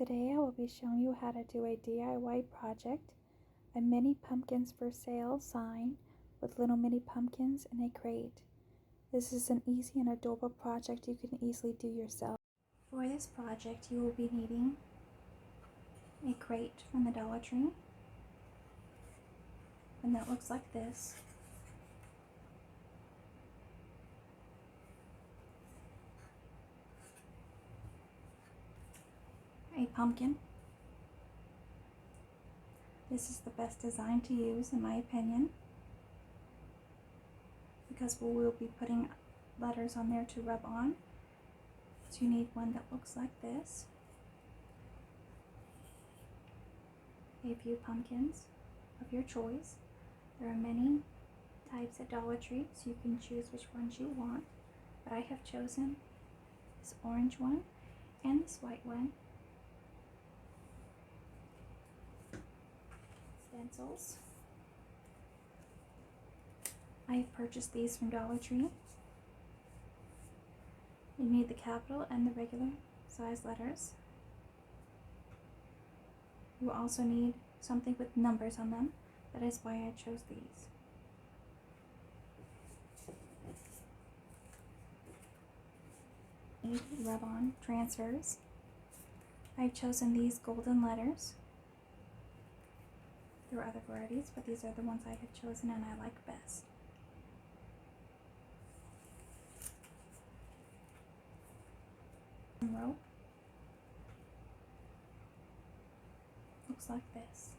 Today I will be showing you how to do a DIY project, a mini pumpkins for sale sign with little mini pumpkins in a crate. This is an easy and adorable project you can easily do yourself. For this project you will be needing a crate from the Dollar Tree, and that looks like this. A pumpkin. This is the best design to use in my opinion, because we will be putting letters on there to rub on. So you need one that looks like this. A few pumpkins of your choice. There are many types at Dollar Tree, so you can choose which ones you want. But I have chosen this orange one and this white one. Stencils. I have purchased these from Dollar Tree. You need the capital and the regular size letters. You will also need something with numbers on them. That is why I chose these. Need rub-on transfers. I've chosen these golden letters. There are other varieties, but these are the ones I have chosen and I like best. Rope. Looks like this.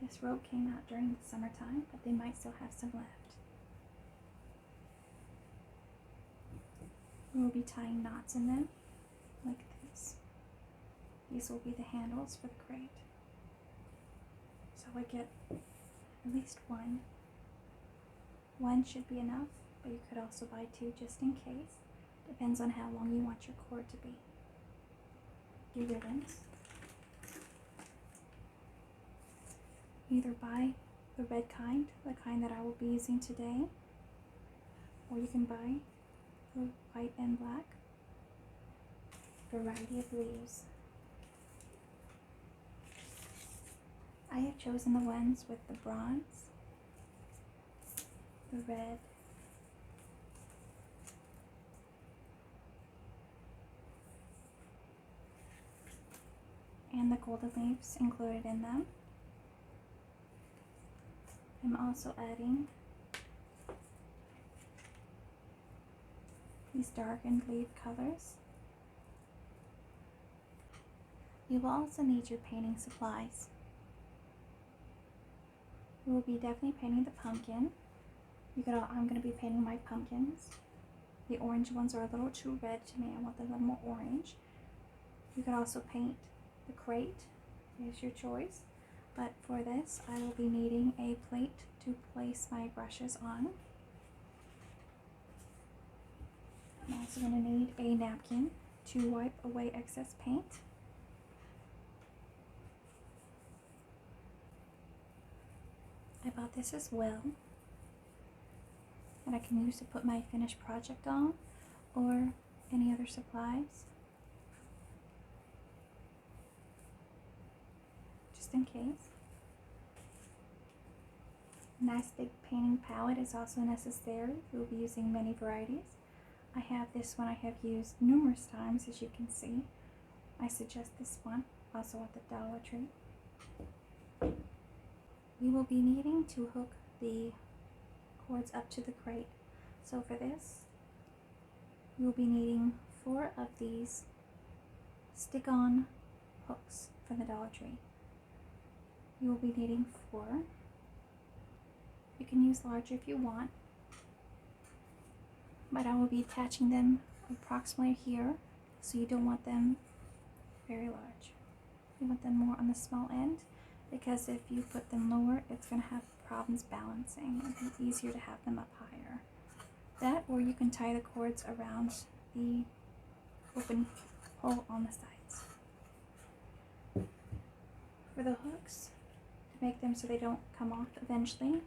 This rope came out during the summertime, but they might still have some left. We will be tying knots in them like this. These will be the handles for the crate. So I get at least one. One should be enough, but you could also buy two just in case. Depends on how long you want your cord to be. Your ribbons. Either buy the red kind, the kind that I will be using today, or you can buy the white and black. Variety of leaves. I have chosen the ones with the bronze, the red, and the golden leaves included in them. I'm also adding these darkened leaf colors. You will also need your painting supplies. We will be definitely painting the pumpkin. I'm going to be painting my pumpkins. The orange ones are a little too red to me. I want them a little more orange. You could also paint the crate. It's your choice. But for this, I will be needing a plate to place my brushes on. I'm also going to need a napkin to wipe away excess paint. I bought this as well, that I can use to put my finished project on, or any other supplies, just in case. A nice big painting palette is also necessary. We'll be using many varieties. I have this one I have used numerous times, as you can see. I suggest this one, also at the Dollar Tree. We will be needing to hook the cords up to the crate. So for this, we will be needing 4 of these stick-on hooks from the Dollar Tree. You will be needing 4. You can use larger if you want, but I will be attaching them approximately here, so you don't want them very large. You want them more on the small end, because if you put them lower, it's going to have problems balancing. It'll be easier to have them up higher. That, or you can tie the cords around the open hole on the sides. For the hooks, to make them so they don't come off eventually,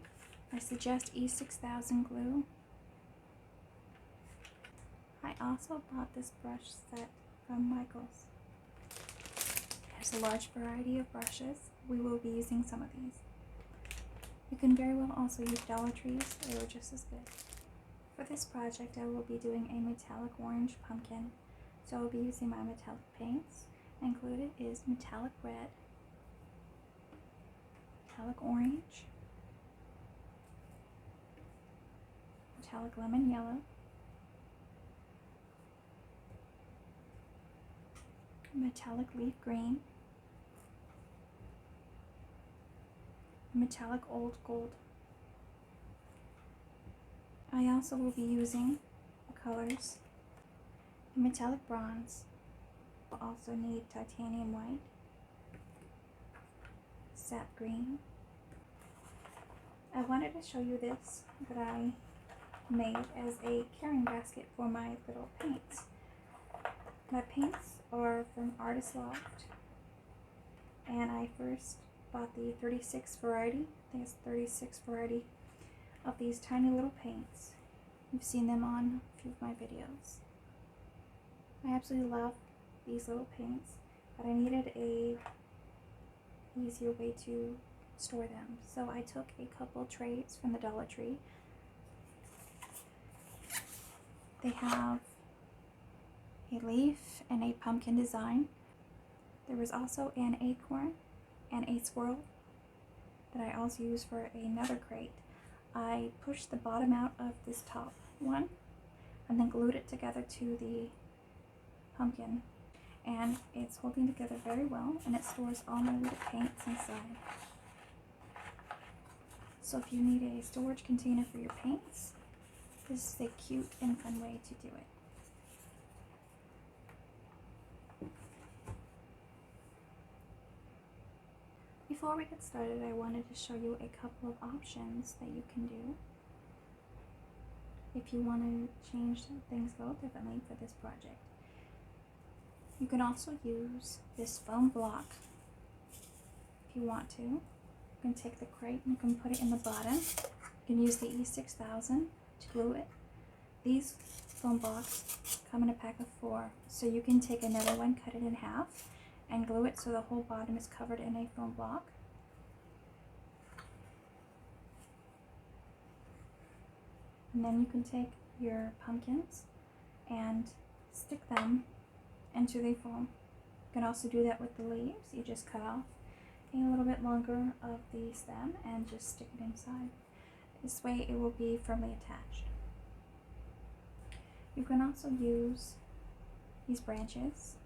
I suggest E6000 glue. I also bought this brush set from Michael's. There's a large variety of brushes. We will be using some of these. You can very well also use Dollar Trees, they were just as good. For this project I will be doing a metallic orange pumpkin, so I will be using my metallic paints. Included is metallic red, metallic orange, metallic lemon yellow, metallic leaf green, metallic old gold. I also will be using the colors metallic bronze. We'll also need titanium white, sap green. I wanted to show you this that I made as a carrying basket for my little paints. My paints are from Artist Loft, and I first bought the 36 variety. I think it's 36 variety of these tiny little paints. You've seen them on a few of my videos. I absolutely love these little paints, but I needed a easier way to store them. So I took a couple trays from the Dollar Tree. They have a leaf and a pumpkin design. There was also an acorn and a squirrel that I also used for another crate. I pushed the bottom out of this top one and then glued it together to the pumpkin, and it's holding together very well, and it stores all my little paints inside. So if you need a storage container for your paints, this is a cute and fun way to do it. Before we get started, I wanted to show you a couple of options that you can do if you want to change things a little differently for this project. You can also use this foam block if you want to. You can take the crate and you can put it in the bottom. You can use the E6000 to glue it. These foam blocks come in a pack of 4, so you can take another one, cut it in half, and glue it so the whole bottom is covered in a foam block. And then you can take your pumpkins and stick them into the foam. You can also do that with the leaves. You just cut off a little bit longer of the stem and just stick it inside. This way it will be firmly attached. You can also use these branches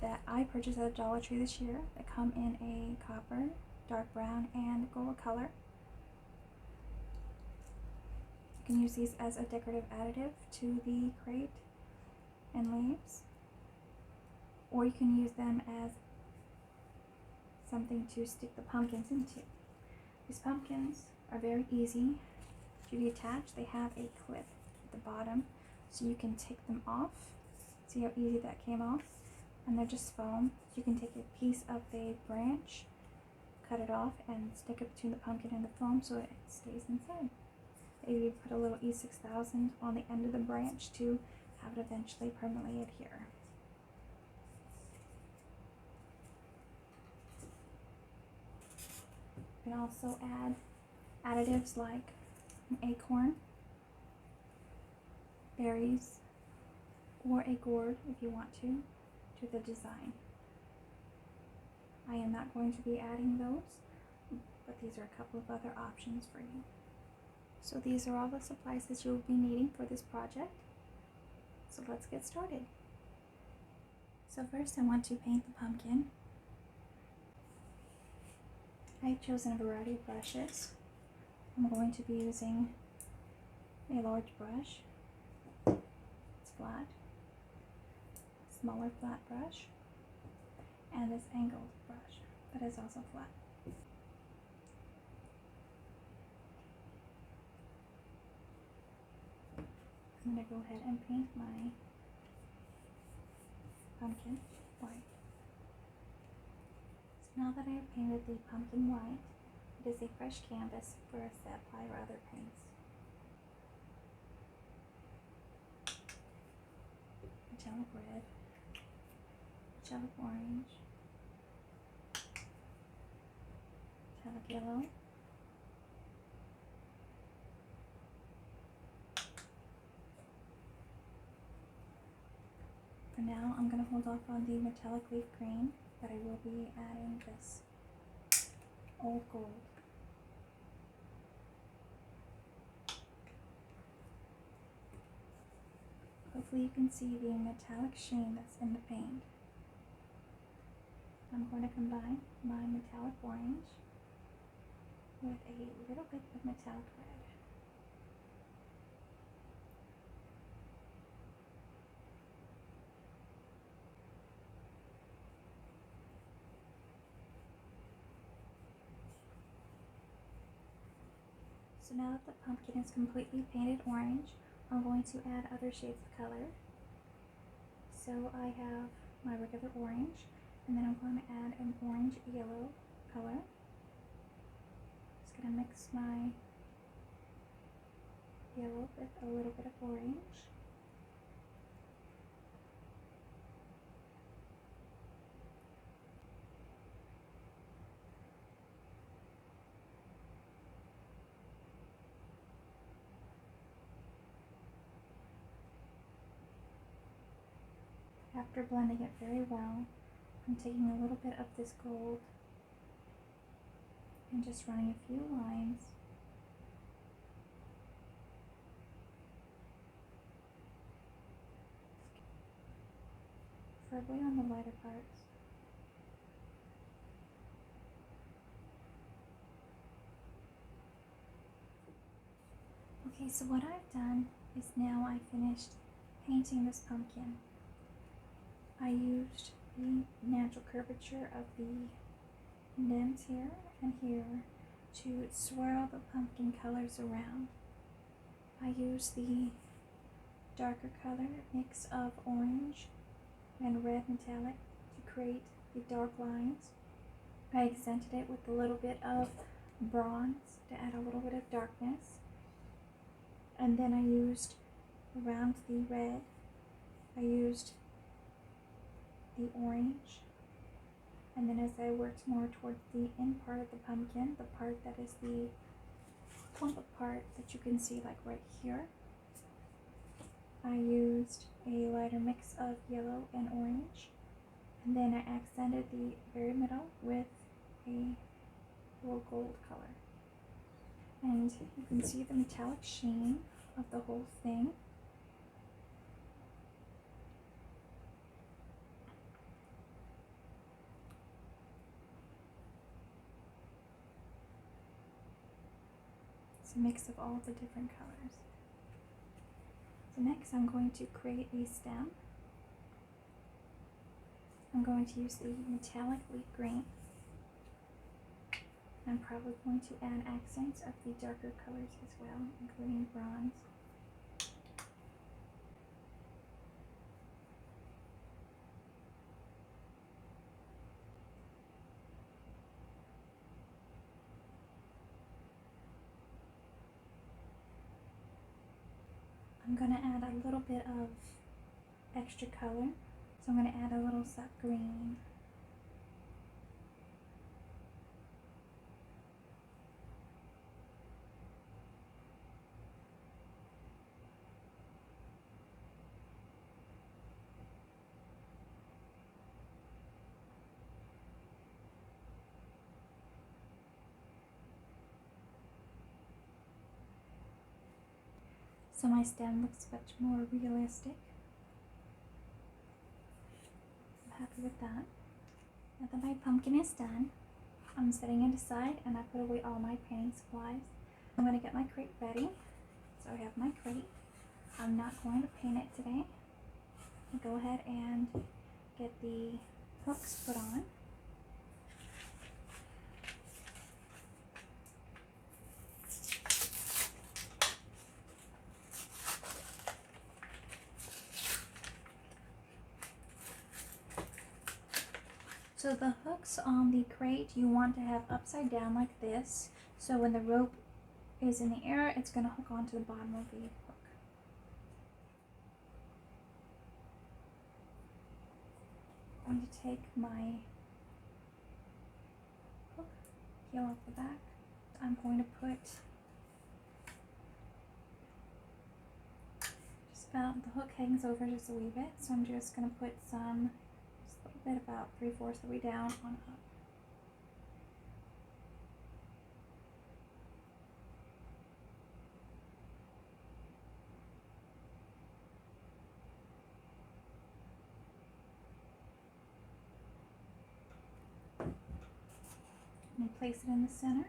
that I purchased at Dollar Tree this year that come in a copper, dark brown, and gold color. You can use these as a decorative additive to the crate and leaves, or you can use them as something to stick the pumpkins into. These pumpkins are very easy to detach. They have a clip at the bottom so you can take them off. See how easy that came off? And they're just foam. You can take a piece of the branch, cut it off, and stick it between the pumpkin and the foam so it stays inside. Maybe put a little E6000 on the end of the branch to have it eventually permanently adhere. You can also add additives like an acorn, berries, or a gourd if you want to the design. I am not going to be adding those, but these are a couple of other options for you. So these are all the supplies that you'll be needing for this project. So let's get started. So first I want to paint the pumpkin. I've chosen a variety of brushes. I'm going to be using a large brush. It's flat. Smaller flat brush. And this angled brush that is also flat. I'm going to go ahead and paint my pumpkin white. So now that I have painted the pumpkin white, it is a fresh canvas for us to apply our other paints. metallic red, metallic orange, metallic yellow, for now I'm going to hold off on the metallic leaf green, but I will be adding this old gold. Hopefully you can see the metallic sheen that's in the paint. I'm going to combine my metallic orange with a little bit of metallic red. So now that the pumpkin is completely painted orange, I'm going to add other shades of color. So I have my regular orange, and then I'm going to add an orange yellow color. Just going to mix my yellow with a little bit of orange. After blending it very well, I'm taking a little bit of this gold and just running a few lines preferably on the lighter parts. Okay, so what I've done is now I finished painting this pumpkin. I used the natural curvature of the indents here and here to swirl the pumpkin colors around. I used the darker color mix of orange and red metallic to create the dark lines. I accented it with a little bit of bronze to add a little bit of darkness. And then I used around the red, I used the orange, and then as I worked more towards the end part of the pumpkin, the part that is the plump part that you can see like right here, I used a lighter mix of yellow and orange, and then I accented the very middle with a little gold color. And you can see the metallic sheen of the whole thing. It's a mix of all the different colors. So next I'm going to create a stem. I'm going to use the metallic leaf green. I'm probably going to add accents of the darker colors as well, including bronze. I'm going to add a little bit of extra color, so I'm going to add a little sap green. So my stem looks much more realistic. I'm happy with that. Now that my pumpkin is done, I'm setting it aside and I put away all my painting supplies. I'm going to get my crate ready. So I have my crate. I'm not going to paint it today. I'll go ahead and get the hooks put on. So the hooks on the crate you want to have upside down like this, so when the rope is in the air, it's going to hook onto the bottom of the hook. going to take my hook, peel off the back. I'm going to put just about, the hook hangs over just a wee bit, so I'm just going to put some, just a little bit, about 3/4 of the way down on up. And place it in the center.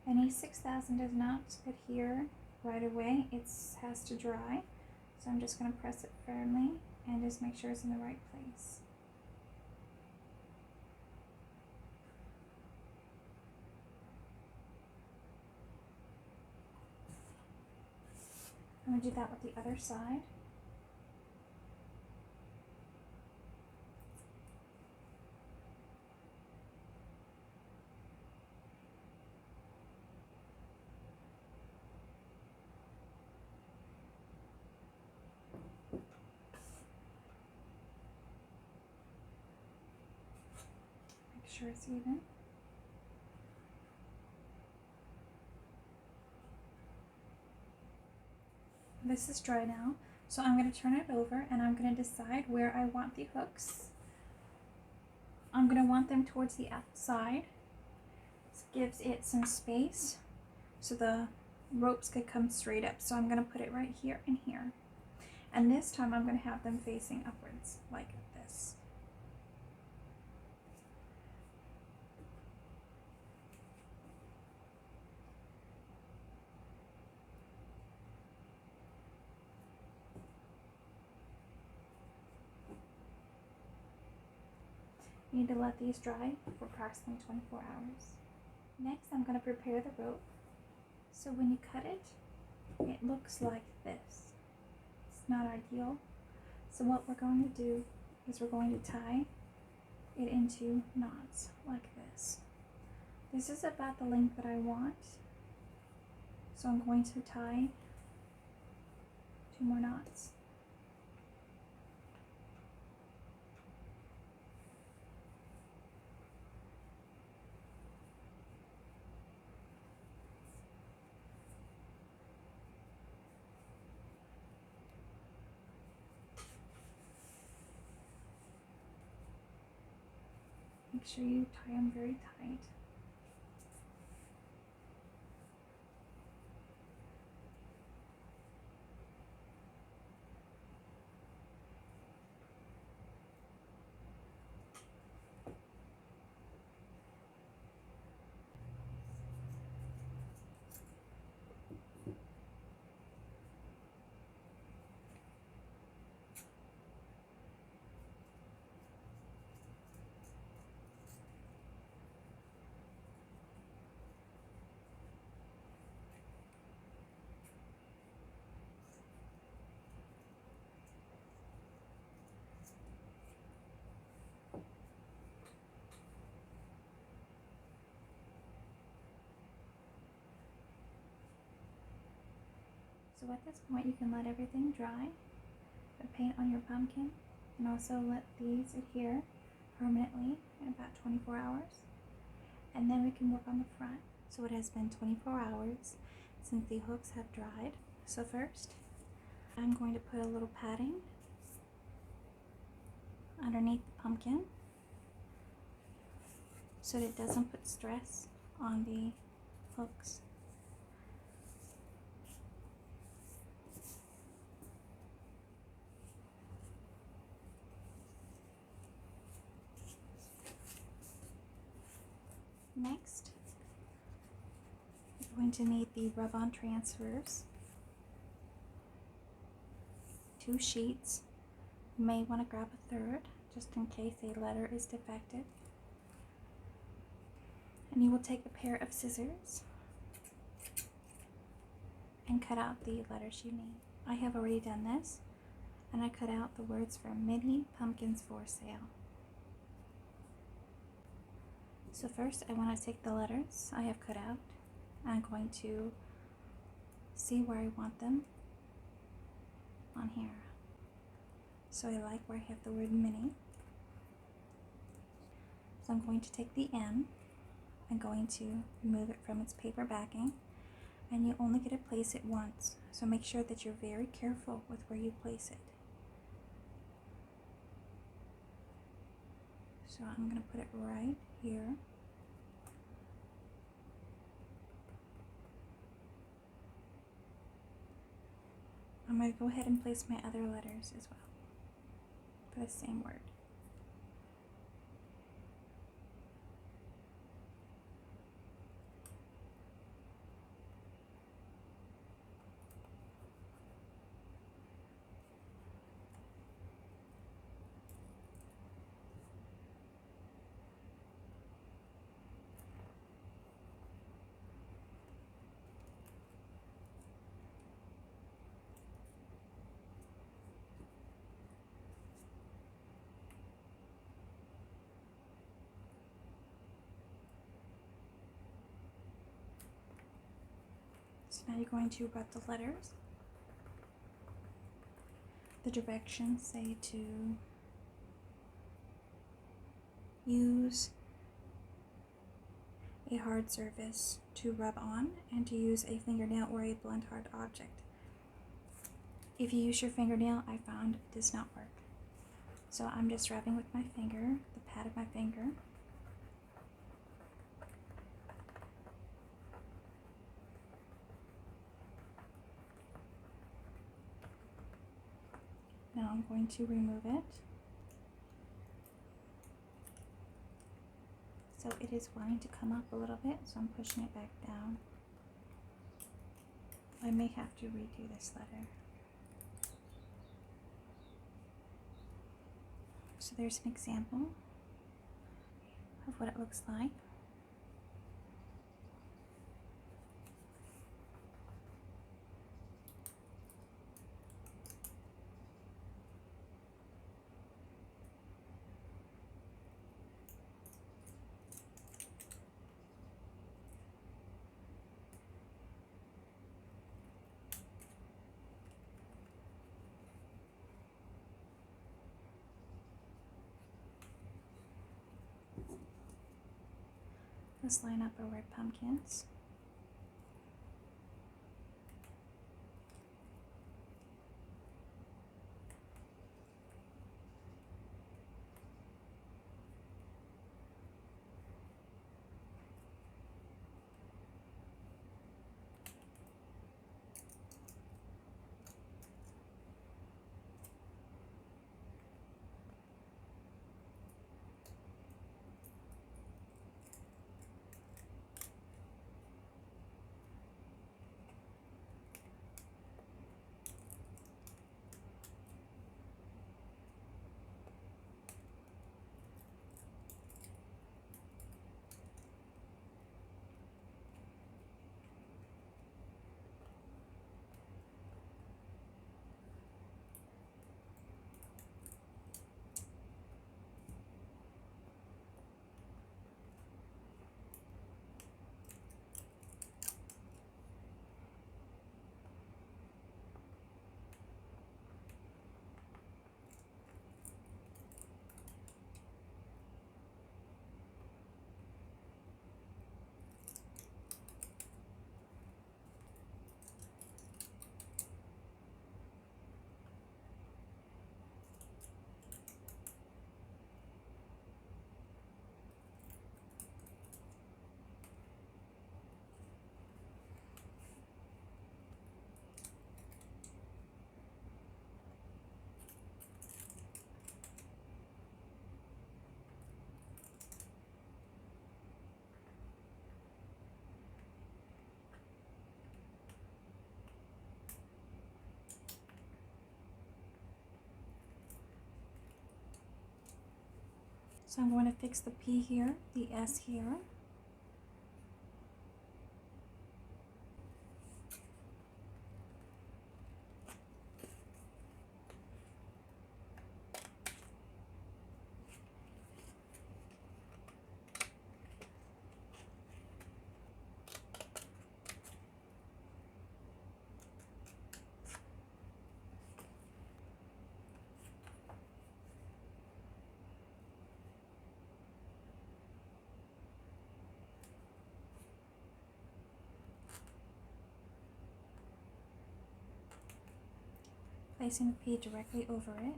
And E6000 does not adhere right away. It has to dry. So I'm just going to press it firmly and just make sure it's in the right place. I'm going to do that with the other side. Make sure it's even. This is dry now, so I'm going to turn it over and I'm going to decide where I want the hooks. I'm going to want them towards the outside. This gives it some space so the ropes could come straight up. So I'm going to put it right here and here. And this time I'm going to have them facing upwards like this. You need to let these dry for approximately 24 hours. Next, I'm going to prepare the rope. So when you cut it, it looks like this. It's not ideal. So what we're going to do is we're going to tie it into knots like this. This is about the length that I want. So I'm going to tie 2 more knots. Make sure you tie them very tight. So at this point you can let everything dry, put paint on your pumpkin, and also let these adhere permanently in about 24 hours. And then we can work on the front. So it has been 24 hours since the hooks have dried. So first, I'm going to put a little padding underneath the pumpkin so that it doesn't put stress on the hooks. Next, you're going to need the rub-on transfers, 2 sheets. You may want to grab a third just in case a letter is defective. And you will take a pair of scissors and cut out the letters you need. I have already done this, and I cut out the words for mini pumpkins for sale. So first I want to take the letters I have cut out. I'm going to see where I want them on here. So I like where I have the word mini. So I'm going to take the M. I'm going to remove it from its paper backing, and you only get to place it once. So make sure that you're very careful with where you place it. So I'm going to put it right here. I'm going to go ahead and place my other letters as well for the same word. So now you're going to rub the letters. The directions say to use a hard surface to rub on and to use a fingernail or a blunt hard object. If you use your fingernail, I found it does not work. So I'm just rubbing with my finger, the pad of my finger. Now I'm going to remove it. So it is wanting to come up a little bit, so I'm pushing it back down. I may have to redo this letter. So there's an example of what it looks like. Let's line up our red pumpkins. So I'm going to fix the P here, the S here. placing the page directly over it.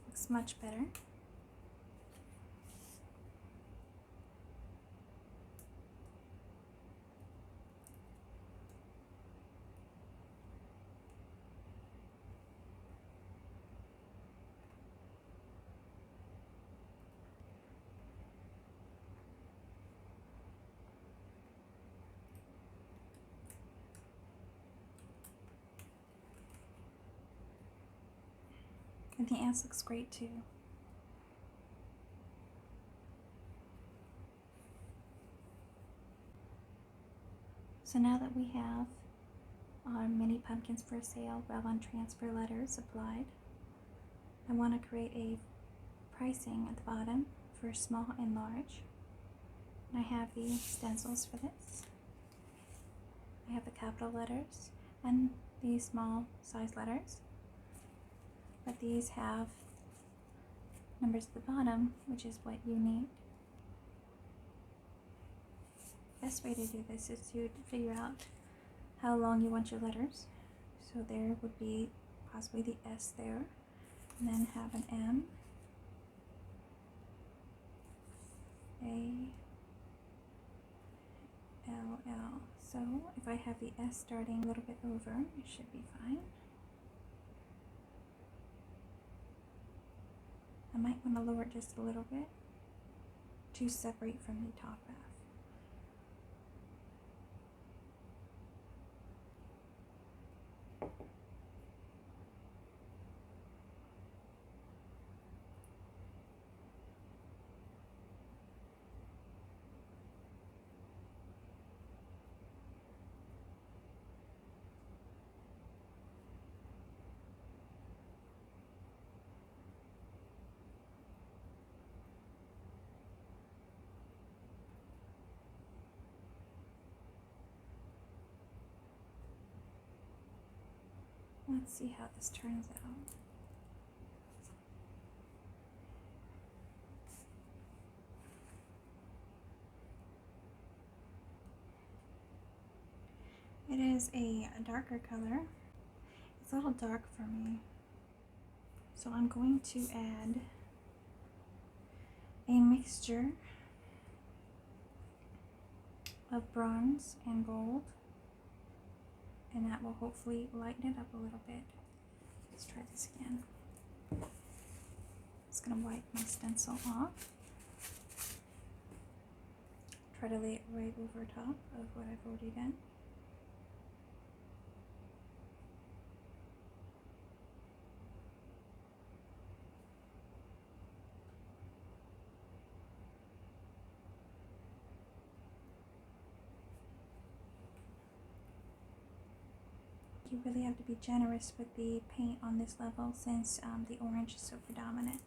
Looks much better. And the ants looks great too. So now that we have our mini pumpkins for sale, Web on transfer letters applied, I want to create a pricing at the bottom for small and large. And I have the stencils for this. I have the capital letters and the small size letters. But these have numbers at the bottom, which is what you need. Best way to do this is to figure out how long you want your letters. So there would be possibly the S there, and then have an M, A, L, L. So if I have the S starting a little bit over, it should be fine. I might want to lower it just a little bit to separate from the top half. Let's see how this turns out. It is a darker color. It's a little dark for me. So I'm going to add a mixture of bronze and gold, and that will hopefully lighten it up a little bit. Let's try this again. Just gonna wipe my stencil off. Try to lay it right over top of what I've already done. You really have to be generous with the paint on this level since the orange is so predominant.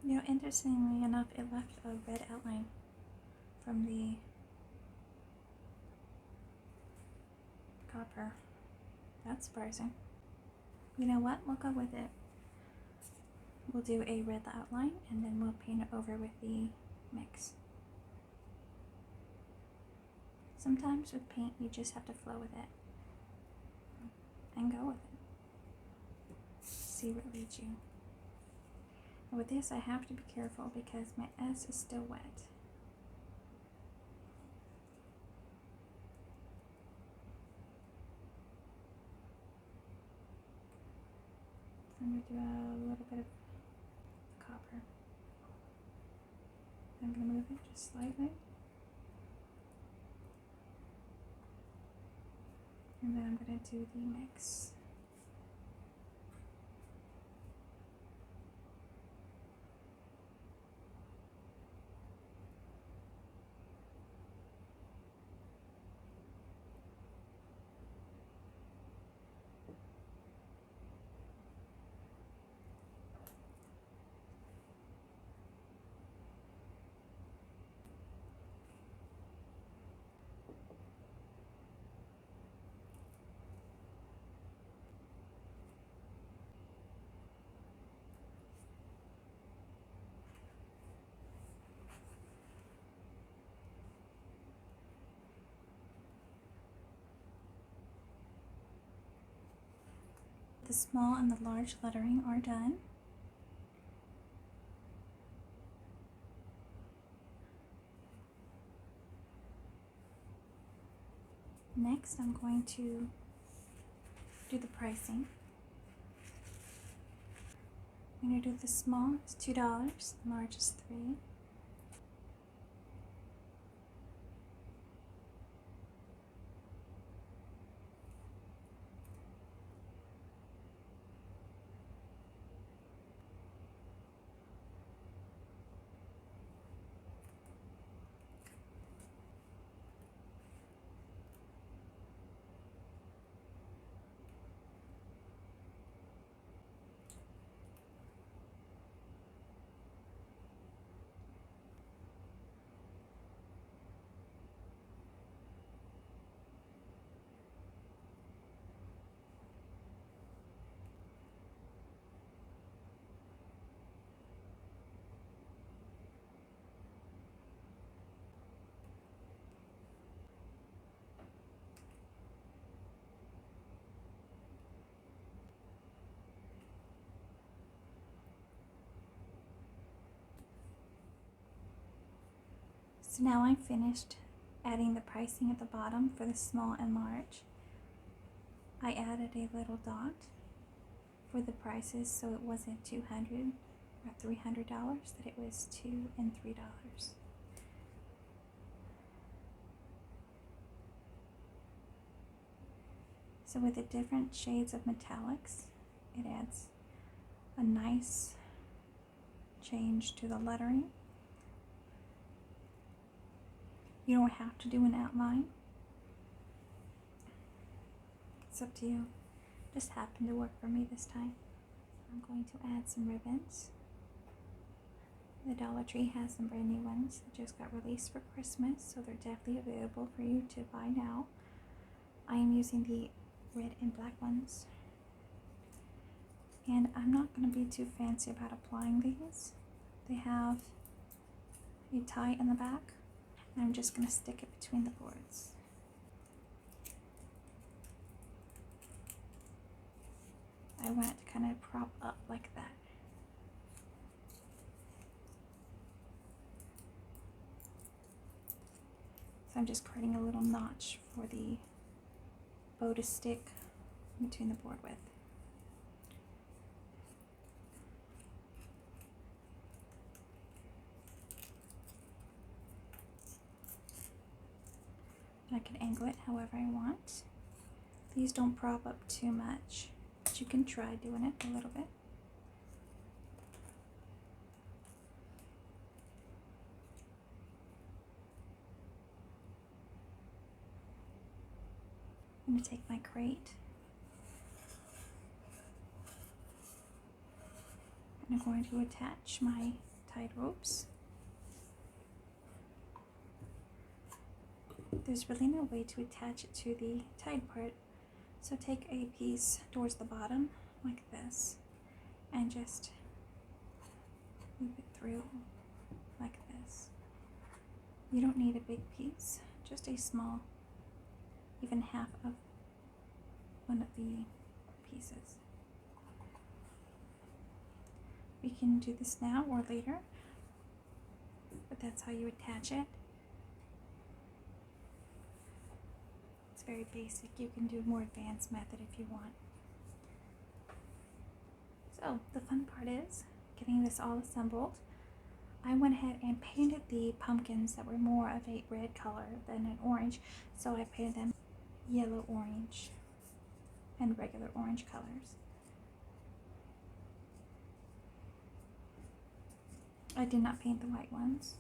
You know, interestingly enough, it left a red outline from the copper. That's surprising. You know what? We'll go with it. We'll do a red outline and then we'll paint it over with the mix. Sometimes with paint, you just have to flow with it and go with it. See where it leads you. And with this, I have to be careful because my S is still wet. I'm going to do a little bit of copper. I'm going to move it just slightly. And then I'm going to do the mix. the small and the large lettering are done. Next, I'm going to do the pricing. I'm going to do the small is $2, the large is $3. So now I'm finished adding the pricing at the bottom for the small and large. I added a little dot for the prices so it wasn't $200 or $300, that it was $2 and $3. So with the different shades of metallics, it adds a nice change to the lettering. You don't have to do an outline. It's up to you. Just happened to work for me this time. I'm going to add some ribbons. The Dollar Tree has some brand new ones that just got released for Christmas, so they're definitely available for you to buy now. I am using the red and black ones. And I'm not going to be too fancy about applying these. They have a tie in the back. And I'm just going to stick it between the boards. I want it to kind of prop up like that. So I'm just creating a little notch for the bow to stick between the board with. I can angle it however I want. These don't prop up too much, but you can try doing it a little bit. I'm going to take my crate and I'm going to attach my tied ropes. There's really no way to attach it to the tied part, so take a piece towards the bottom like this and just loop it through like this. You don't need a big piece, just a small, even half of one of the pieces. We can do this now or later, but that's how you attach it. It's very basic. You can do a more advanced method if you want. So the fun part is getting this all assembled. I went ahead and painted the pumpkins that were more of a red color than an orange, so I painted them yellow, orange, and regular orange colors. I did not paint the white ones.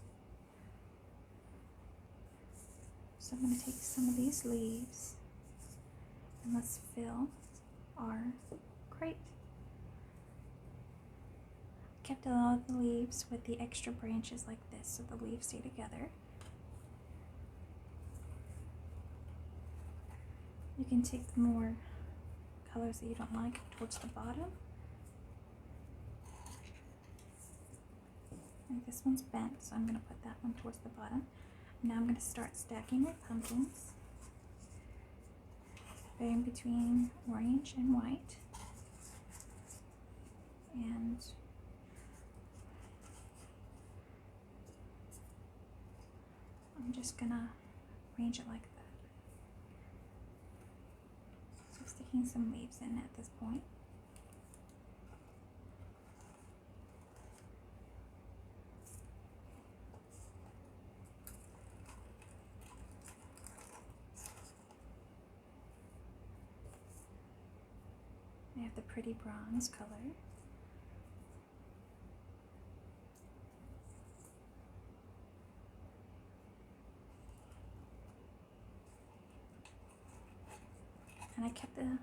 So I'm going to take some of these leaves and let's fill our crate. Kept a lot of the leaves with the extra branches like this so the leaves stay together. You can take more colors that you don't like towards the bottom. Like this one's bent, so I'm going to put that one towards the bottom. Now I'm going to start stacking my pumpkins, varying between orange and white. and I'm just gonna arrange it like that. So sticking some leaves in at this point. I have the pretty bronze color. And I kept the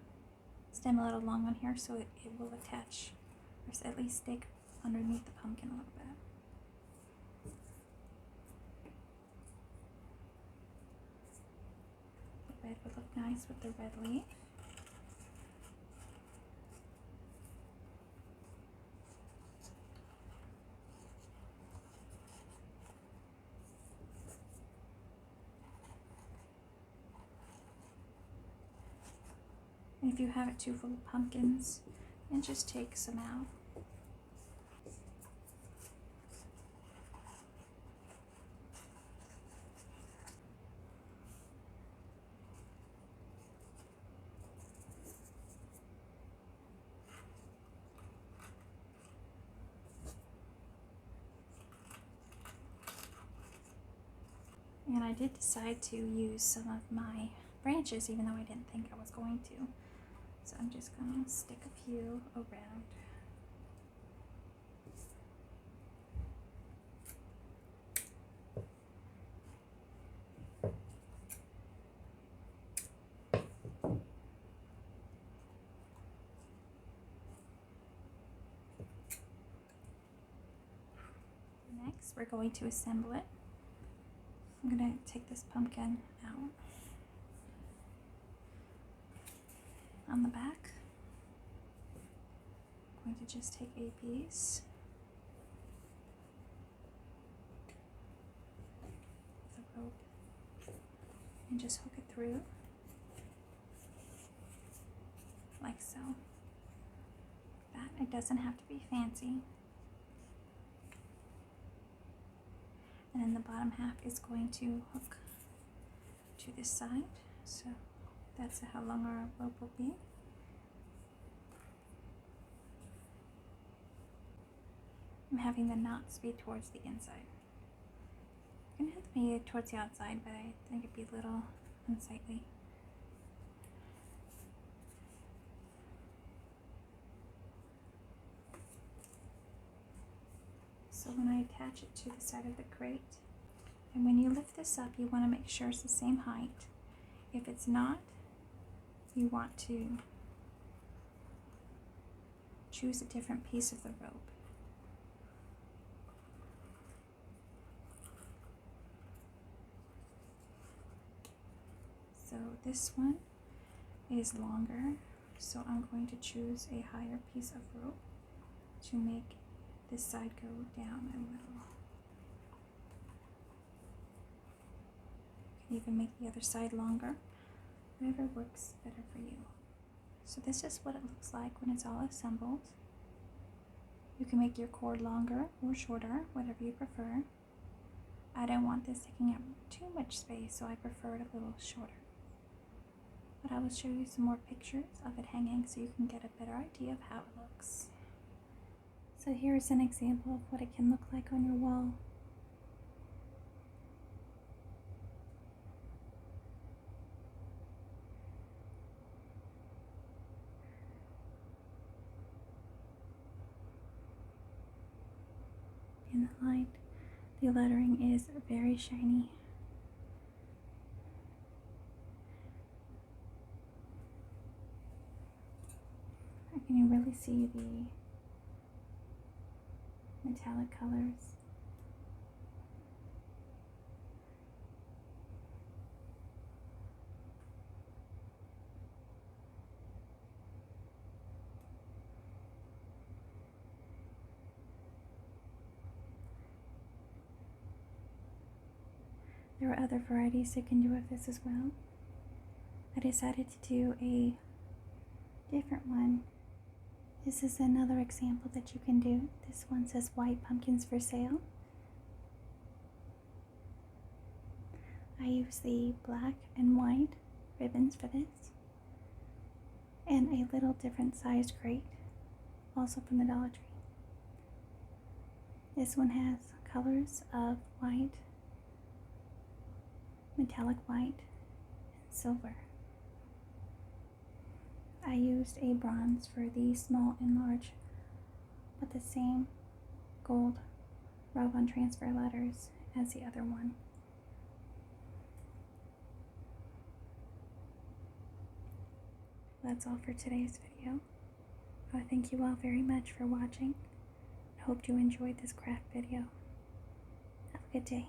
stem a little long on here so it will attach, or at least stick underneath the pumpkin a little bit. The red would look nice with the red leaf. And if you have it too full of pumpkins, then just take some out. And I did decide to use some of my branches, even though I didn't think I was going to. So I'm just going to stick a few around. Next, we're going to assemble it. I'm going to take this pumpkin out. On the back, I'm going to just take a piece of the rope and just hook it through like so. That it doesn't have to be fancy. And then the bottom half is going to hook to this side, so that's how long our rope will be. I'm having the knots be towards the inside. You can have them be towards the outside, but I think it'd be a little unsightly. So when I attach it to the side of the crate, and when you lift this up, you want to make sure it's the same height. If it's not, you want to choose a different piece of the rope. So this one is longer, so I'm going to choose a higher piece of rope to make this side go down a little. You can even make the other side longer, whatever works better for you. So this is what it looks like when it's all assembled. You can make your cord longer or shorter, whatever you prefer. I don't want this taking up too much space, so I prefer it a little shorter. But I will show you some more pictures of it hanging so you can get a better idea of how it looks. So here is an example of what it can look like on your wall. In the light, the lettering is very shiny. I can really see the metallic colors. There are other varieties you can do with this as well. I decided to do a different one This is another example that you can do. This one says white pumpkins for sale. I use the black and white ribbons for this, and a little different sized crate, also from the Dollar Tree. This one has colors of white, metallic white, and silver. I used a bronze for the small and large, but the same gold rub-on transfer letters as the other one. That's all for today's video. Thank you all very much for watching. I hope you enjoyed this craft video. Have a good day.